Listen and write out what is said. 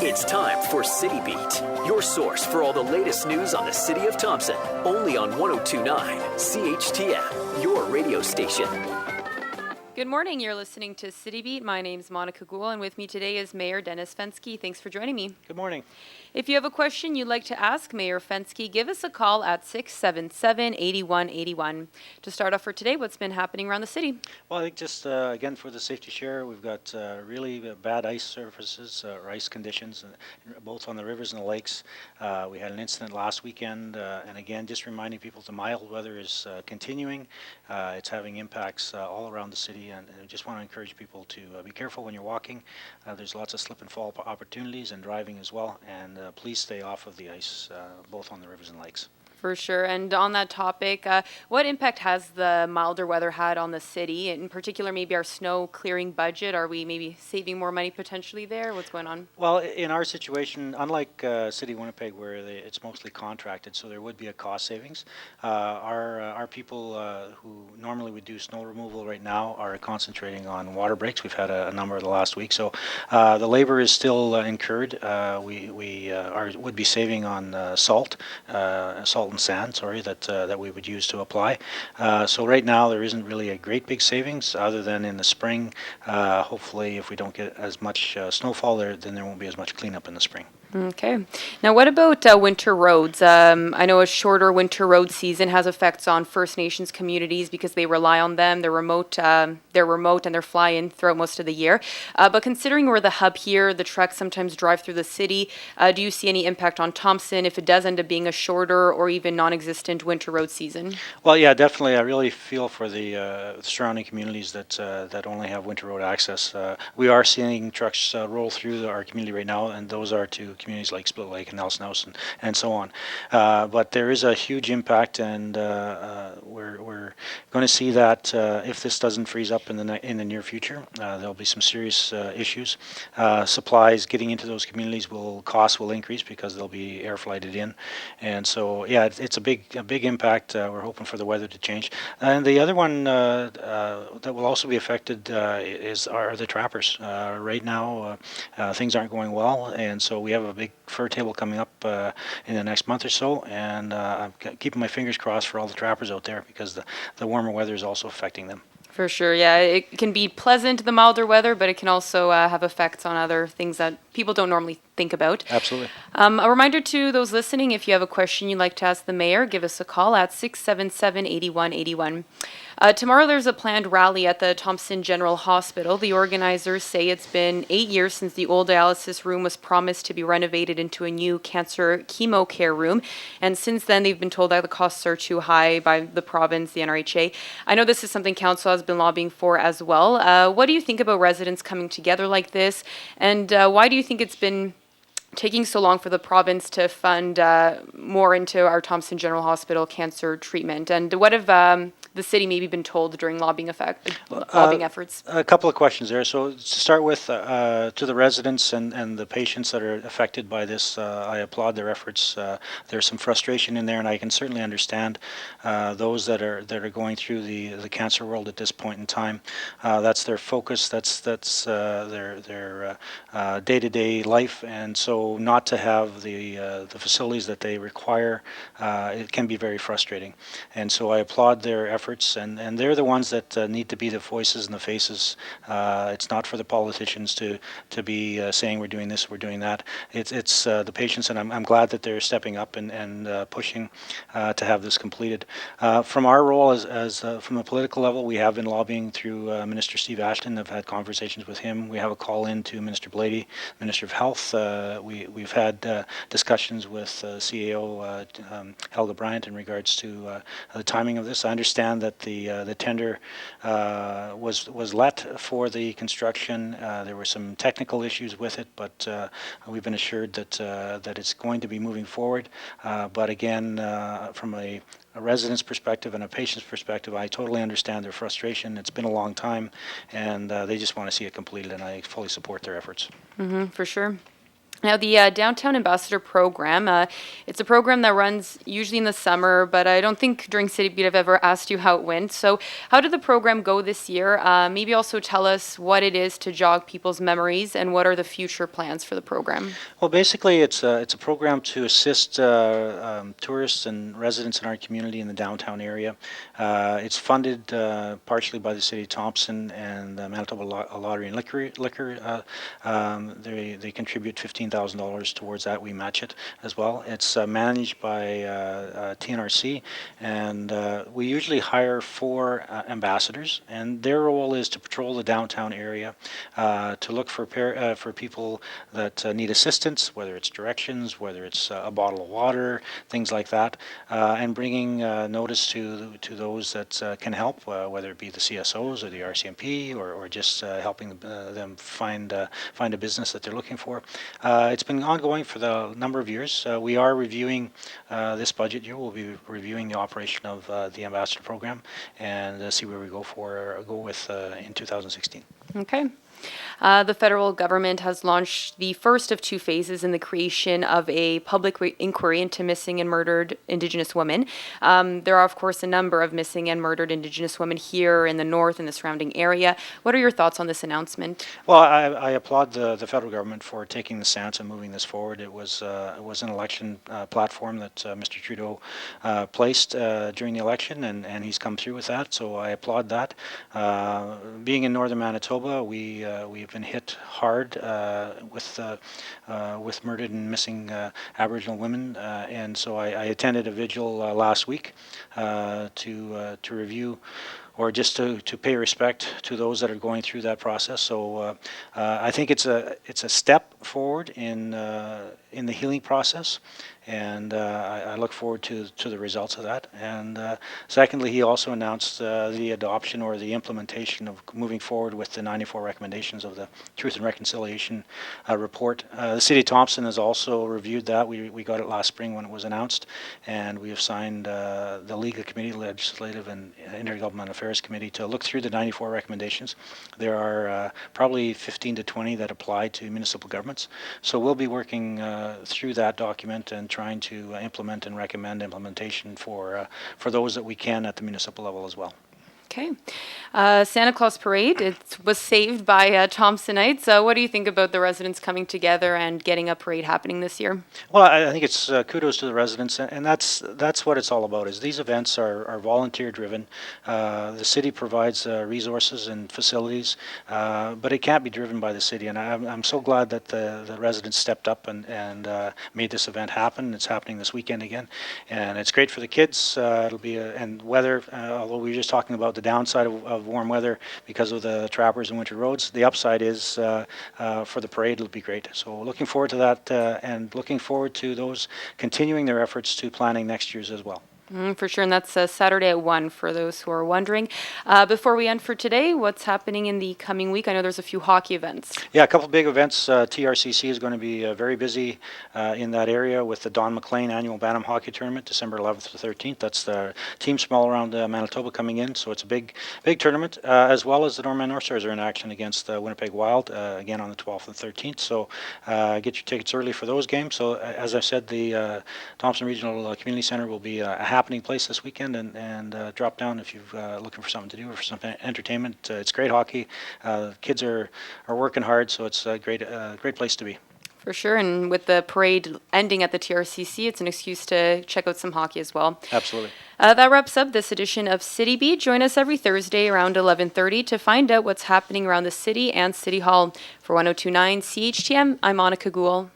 It's time for City Beat, your source for all the latest news on the city of Thompson. Only on 102.9 CHTM, your radio station. Good morning. You're listening to City Beat. My name's Monika, and with me today is Mayor Dennis Fenske. Thanks for joining me. Good morning. If you have a question you'd like to ask Mayor Fenske, give us a call at 677-8181. To start off for today, what's been happening around the city? Well, I think just, again, for the safety share, we've got really bad ice surfaces or ice conditions, both on the rivers and the lakes. We had an incident last weekend, and again, just reminding people the mild weather is continuing. It's having impacts all around the city, and I just want to encourage people to be careful when you're walking. There's lots of slip and fall opportunities and driving as well, and please stay off of the ice, both on the rivers and lakes. For sure. And on that topic, what impact has the milder weather had on the city? In particular, maybe our snow clearing budget. Are we maybe saving more money potentially there? What's going on? Well, in our situation, unlike City of Winnipeg, where it's mostly contracted, so there would be a cost savings. Our people who normally would do snow removal right now are concentrating on water breaks. We've had a number of the last week, so the labor is still incurred. We would be saving on salt and sand, that we would use to apply. So right now there isn't really a great big savings other than in the spring. Hopefully if we don't get as much snowfall there, then there won't be as much cleanup in the spring. Okay. Now, what about winter roads? I know a shorter winter road season has effects on First Nations communities because they rely on them. They're remote and they're fly-in throughout most of the year. But considering we're the hub here, the trucks sometimes drive through the city. Do you see any impact on Thompson if it does end up being a shorter or even non-existent winter road season? Well, yeah, definitely. I really feel for the surrounding communities that only have winter road access. We are seeing trucks roll through our community right now, and those are to communities like Split Lake and Nelson House and so on. But there is a huge impact, and we're going to see that if this doesn't freeze up in the near future, there'll be some serious issues. Supplies getting into those communities costs will increase because they'll be air flighted in, and so yeah, it's a big impact. We're hoping for the weather to change, and the other one that will also be affected are the trappers. Right now, things aren't going well, and so we have a big fur table coming up in the next month or so, and I'm keeping my fingers crossed for all the trappers out there because the warmer weather is also affecting them. For sure, yeah. It can be pleasant, the milder weather, but it can also have effects on other things that people don't normally think about. Absolutely. A reminder to those listening, if you have a question you'd like to ask the mayor, give us a call at 677-8181. Tomorrow there's a planned rally at the Thompson General Hospital. The organizers say it's been 8 years since the old dialysis room was promised to be renovated into a new cancer chemo care room. And since then, they've been told that the costs are too high by the province, the NRHA. I know this is something council has been lobbying for as well. What do you think about residents coming together like this? And why do you think it's been taking so long for the province to fund more into our Thompson General Hospital cancer treatment? And what have the city maybe been told during lobbying efforts? A couple of questions there. So to start with, to the residents and the patients that are affected by this, I applaud their efforts. There's some frustration in there, and I can certainly understand those that are going through the cancer world at this point in time. That's their focus. That's their day-to-day life, and so not to have the facilities that they require, it can be very frustrating. And so I applaud their efforts, and they're the ones that need to be the voices and the faces. It's not for the politicians to be saying we're doing this, we're doing that. It's the patients, and I'm glad that they're stepping up and pushing to have this completed. From our role as from a political level, we have been lobbying through Minister Steve Ashton. I've had conversations with him. We have a call in to Minister Blady, Minister of Health. We've had discussions with CAO Helga Bryant in regards to the timing of this. I understand that the tender was let for the construction. There were some technical issues with it, but we've been assured that it's going to be moving forward. But again, from a resident's perspective and a patient's perspective, I totally understand their frustration. It's been a long time, and they just want to see it completed, and I fully support their efforts. For sure. Now, the Downtown Ambassador Program, it's a program that runs usually in the summer, but I don't think during City Beat I've ever asked you how it went. So how did the program go this year? Maybe also tell us what it is to jog people's memories and what are the future plans for the program. Well, basically, it's a program to assist tourists and residents in our community in the downtown area. It's funded partially by the City of Thompson and the Manitoba Lottery and Liquor. They contribute $15,000 towards that. We match it as well. It's managed by TNRC, and we usually hire 4 ambassadors, and their role is to patrol the downtown area, to look for people that need assistance, whether it's directions, whether it's a bottle of water, things like that, and bringing notice to those that can help, whether it be the CSOs or the RCMP, or just helping them find a business that they're looking for. It's been ongoing for the number of years. We are reviewing this budget year. We'll be reviewing the operation of the ambassador program and see where we go with in 2016. Okay. The federal government has launched the first of 2 phases in the creation of a public inquiry into missing and murdered Indigenous women. There are, of course, a number of missing and murdered Indigenous women here in the north and the surrounding area. What are your thoughts on this announcement? Well, I applaud the federal government for taking the stance and moving this forward. It was an election platform that Mr. Trudeau placed during the election, and he's come through with that, so I applaud that. Being in northern Manitoba, we've been hit hard with murdered and missing Aboriginal women, and so I attended a vigil last week to review or just to pay respect to those that are going through that process. So I think it's a step forward in the healing process, and I look forward to the results of that. And secondly, he also announced the adoption or the implementation of moving forward with the 94 recommendations of the Truth and Reconciliation report. The City of Thompson has also reviewed that. We got it last spring when it was announced, and we have signed the Legal Committee, Legislative and Intergovernmental Affairs Committee, to look through the 94 recommendations. There are probably 15 to 20 that apply to municipal governments. So we'll be working through that document and trying to implement and recommend implementation for those that we can at the municipal level as well. Okay. Santa Claus Parade, it was saved by Thompsonites. What do you think about the residents coming together and getting a parade happening this year? Well, I think it's kudos to the residents, and that's what it's all about. Is these events are volunteer driven. The city provides resources and facilities, but it can't be driven by the city. And I'm so glad that the residents stepped up and made this event happen. It's happening this weekend again, and it's great for the kids. It'll be and weather. Although we were just talking about the downside of warm weather because of the trappers and winter roads, the upside is for the parade, it'll be great. So looking forward to that, and looking forward to those continuing their efforts to planning next year's as well. For sure, and that's Saturday at 1 for those who are wondering. Before we end for today, what's happening in the coming week? I know there's a few hockey events. Yeah, a couple big events. TRCC is going to be very busy in that area with the Don McLean Annual Bantam Hockey Tournament, December 11th to 13th. That's the teams from all around Manitoba coming in, so it's a big tournament, as well as the Norman North Stars are in action against Winnipeg Wild, again on the 12th and 13th. So get your tickets early for those games. So as I said, the Thompson Regional Community Center will be a happening place this weekend, and drop down if you're looking for something to do or for some entertainment. It's great hockey. Kids are working hard, so it's a great place to be. For sure, and with the parade ending at the TRCC, it's an excuse to check out some hockey as well. Absolutely. That wraps up this edition of City Beat. Join us every Thursday around 11:30 to find out what's happening around the city and City Hall. For 102.9 CHTM, I'm Monika Gould.